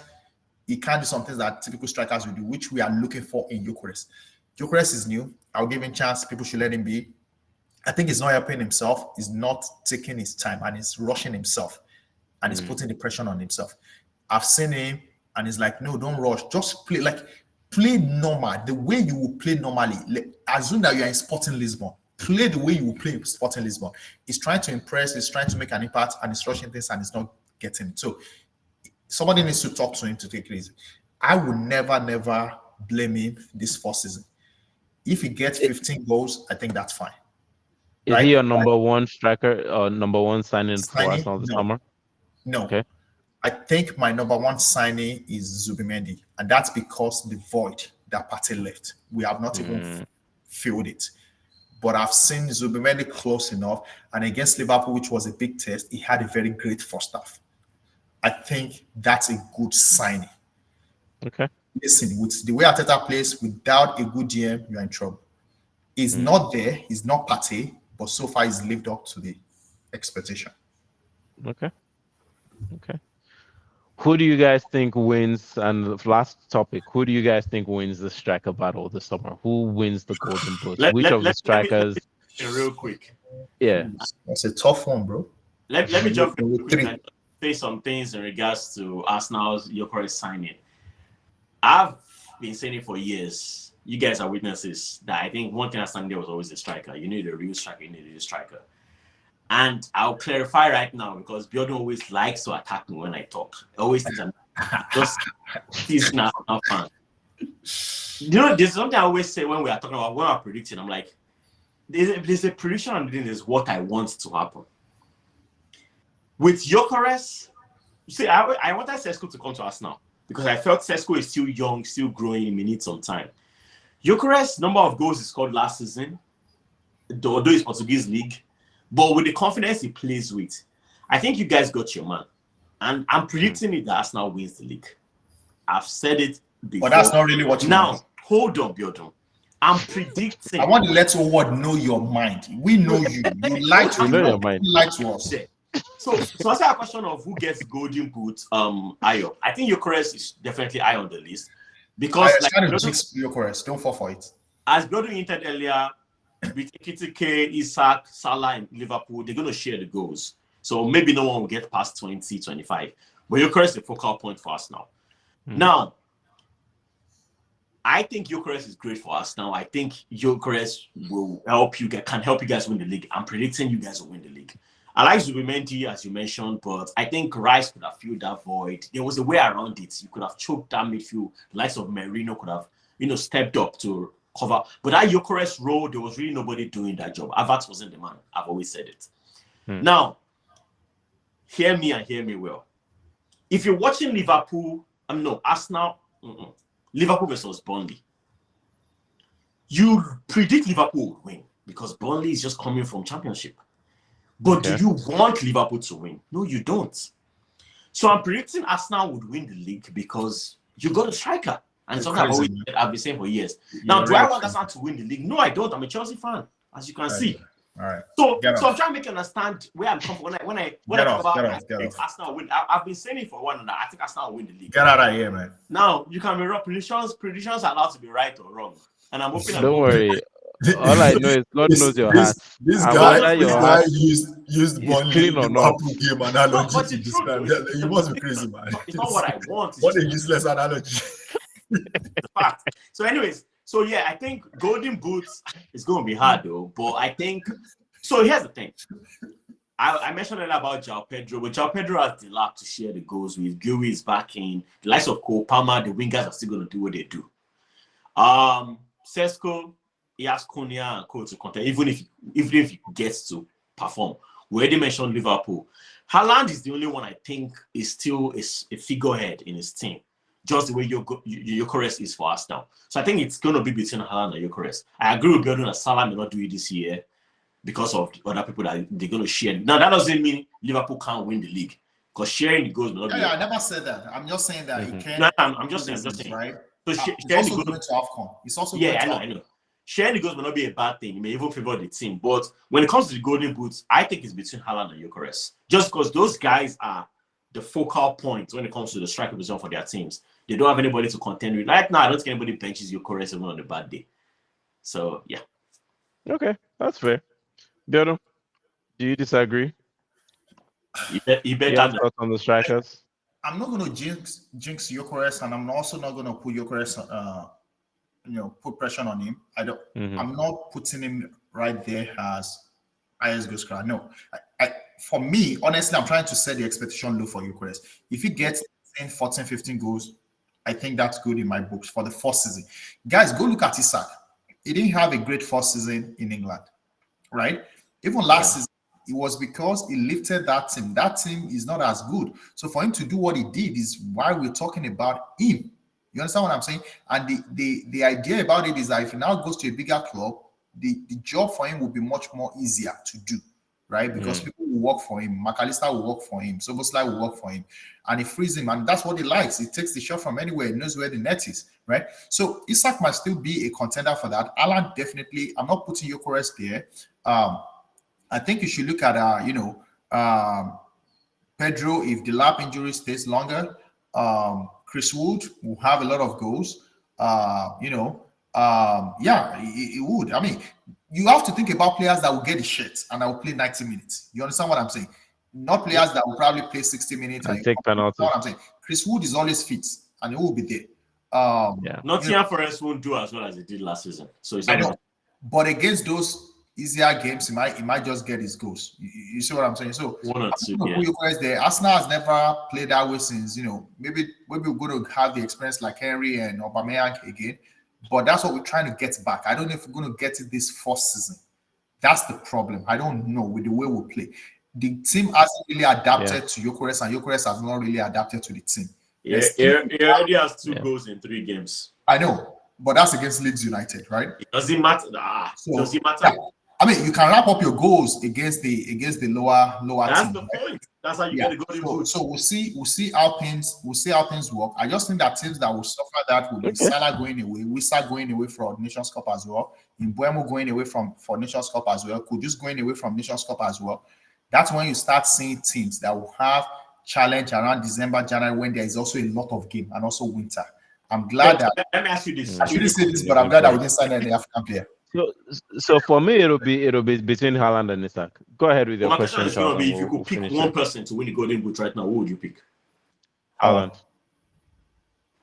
he can't do some things that typical strikers will do, which we are looking for in Gyökeres. Gyökeres is new. I'll give him a chance. People should let him be. I think he's not helping himself. He's not taking his time and he's rushing himself and he's putting the pressure on himself. I've seen him and he's like, no, don't rush. Just play normal. The way you will play normally. Assume that you are in Sporting Lisbon. Play the way you will play in Sporting Lisbon. He's trying to impress. He's trying to make an impact and he's rushing things and he's not getting it. So somebody needs to talk to him to take it easy. I will never blame him this first season. If he gets 15 goals, I think that's fine. Is he a number one striker or number one signing for Arsenal this summer? No. Okay. I think my number one signing is Zubimendi, and that's because the void that Partey left. We have not even filled it. But I've seen Zubimendi close enough, and against Liverpool, which was a big test, he had a very great first half. I think that's a good signing. Okay. Listen, with the way Arteta plays, without a good GM, you're in trouble. He's not there. He's not Partey, but so far he's lived up to the expectation. Okay. Who do you guys think wins? And the last topic, who do you guys think wins the striker battle this summer? Who wins the Golden Boot? Which of the strikers? Real quick. Yeah. That's a tough one, bro. Let me jump in quick and say some things in regards to Arsenal's Gyökeres signing. I've been saying it for years. You guys are witnesses that I think one thing I stand there was always a striker. You need a real striker. You need a real striker. And I'll clarify right now because Biodun always likes to attack me when I talk. Always thinks I'm just teasing our fan. There's something I always say when we are talking about when we're predicting. I'm like, there's a prediction I'm doing is what I want to happen. With Gyökeres, see, I wanted Sesko to come to us now because I felt Sesko is still young, still growing. He may need some time. Gyökeres' number of goals he scored last season, although it's Portuguese league, but with the confidence he plays with, I think you guys got your man. And I'm predicting it that Arsenal wins the league. I've said it before. But that's not really what you want. Hold on, Biodun. I'm predicting. I want to let the world know your mind. We know you. You lie to know your mind. You lie to us. So answer a question of who gets Golden Boot, Ayo. I think Gyökeres is definitely high on the list. Because Gyökeres, don't fall for it. As Biodun hinted earlier, with Ekitike, Isak, Salah, and Liverpool, they're going to share the goals. So maybe no one will get past 20, 25. But Gyökeres is the focal point for us now. Now, I think Gyökeres is great for us now. I think Gyökeres will can help you guys win the league. I'm predicting you guys will win the league. I like Zubimendi, as you mentioned, but I think Rice could have filled that void. There was a way around it. You could have choked that midfield. The likes of Merino could have, stepped up to cover. But that Gyökeres role, there was really nobody doing that job. Havertz wasn't the man. I've always said it. Now, hear me and hear me well. If you're watching Liverpool, Arsenal, Liverpool versus Burnley, you predict Liverpool would win because Burnley is just coming from Championship. But do you want Liverpool to win? No, you don't. So I'm predicting Arsenal would win the league because you got a striker. And something I've been saying for years. Now, do I want Arsenal to win the league? No, I don't. I'm a Chelsea fan, as you can see. All right. So I'm trying to make you understand where I'm coming from. When I talk about Arsenal win, I've been saying it for a while now. I think Arsenal will win the league. Get out of here, man. Now, you can be wrong. Predictions are allowed to be right or wrong. And I'm hoping. Don't worry. All I know is God knows your heart. This guy used Burnley Liverpool game analogy to describe that. You must be crazy, man. It's not what I want. What a useless analogy. The fact. So, anyways, I think Golden Boots is going to be hard though. But I think so. Here's the thing. I mentioned earlier about João Pedro, but João Pedro has the luck to share the goals with. Gui is back in. The likes of Cole Palmer, the wingers are still going to do what they do. Sesko, he has Konya and Cole to contend, even if he gets to perform. We already mentioned Liverpool. Haaland is the only one I think is still a figurehead in his team, just the way Gyökeres is for us now. So I think it's going to be between Haaland and Gyökeres. I agree with Biodun that Salah may not do it this year because of other people that they're going to share. Now, that doesn't mean Liverpool can't win the league because sharing the goals may not be. Yeah, I never said that. I'm just saying that he can't. No, I'm just saying. Right? So it's also going to AFCON. It's also going to AFCON. I know. Sharing the goals may not be a bad thing. It may even favor the team. But when it comes to the Golden Boots, I think it's between Haaland and Gyökeres. Just because those guys are the focal point when it comes to the striker position for their teams. They don't have anybody to contend with. Right now, I don't think anybody benches Gyökeres even on a bad day. So, yeah. Okay, that's fair. Biodun, do you disagree? You bet that on the strikers. I'm not going to jinx Gyökeres, and I'm also not going to put Gyökeres, put pressure on him. I'm not putting him right there as highest goal scorer. No, for me, honestly, I'm trying to set the expectation low for Gyökeres. If he gets 10, 14, 15 goals, I think that's good in my books for the first season. Guys, go look at Isak. He didn't have a great first season in England, right? Even last season, it was because he lifted that team. That team is not as good. So for him to do what he did is why we're talking about him. You understand what I'm saying? And the idea about it is that if he now goes to a bigger club, the job for him will be much more easier to do, right? Because people will work for him. McAllister will work for him. Soboslai will work for him. And he frees him. And that's what he likes. He takes the shot from anywhere. He knows where the net is, right? So Isak might still be a contender for that. Alan, definitely. I'm not putting Gyökeres there. I think you should look at, Pedro, if the lap injury stays longer. Chris Wood will have a lot of goals. It would. I mean, you have to think about players that will get the shit and that will play 90 minutes. You understand what I'm saying? Not players that will probably play 60 minutes and take penalties. What I'm saying. Chris Wood is always fit and he will be there. Nottingham Forest won't do as well as they did last season. So it's I know. But against those easier games, he might just get his goals. You see what I'm saying? So one or two. There. Arsenal has never played that way since, maybe we're going to have the experience like Henry and Aubameyang again. But that's what we're trying to get back. I don't know if we're going to get it this first season. That's the problem. I don't know with the way we play. The team hasn't really adapted to Gyökeres, and Gyökeres has not really adapted to the team. Yeah, he already has 2 goals in 3 games. I know, but that's against Leeds United, right? It doesn't matter. Does it matter? Yeah. I mean, you can wrap up your goals against the lower That's team. The point. That's how you get the golden boot. So we'll see how things work. I just think that teams that will suffer that will be Salah going away, Wissa going away for Nations Cup as well, Mbeumo going away for Nations Cup as well, Kudus going away from Nations Cup as well. That's when you start seeing teams that will have challenge around December, January, when there is also a lot of game and also winter. I'm glad that. Let me ask you this. I shouldn't say this, but I'm glad that we didn't sign any African player. So for me, it'll be between Haaland and Isak. Go ahead with your question. My question is going to be: if you could pick one person to win the Golden Boot right now, who would you pick? Haaland.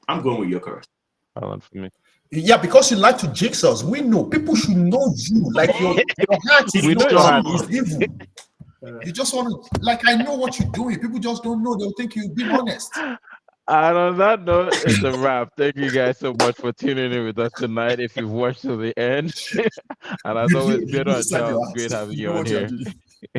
I'm going with Gyökeres. Haaland for me. Yeah, because you like to jinx us. We know people should know you. Like your heart is evil. You just want to, like, I know what you're doing. People just don't know. They'll think you're being honest. And on that note, it's a wrap. Thank you guys so much for tuning in with us tonight. If you've watched to the end, and as always, You Biodun know, and stand your Charles, great ass. having You you know on what you are here. doing.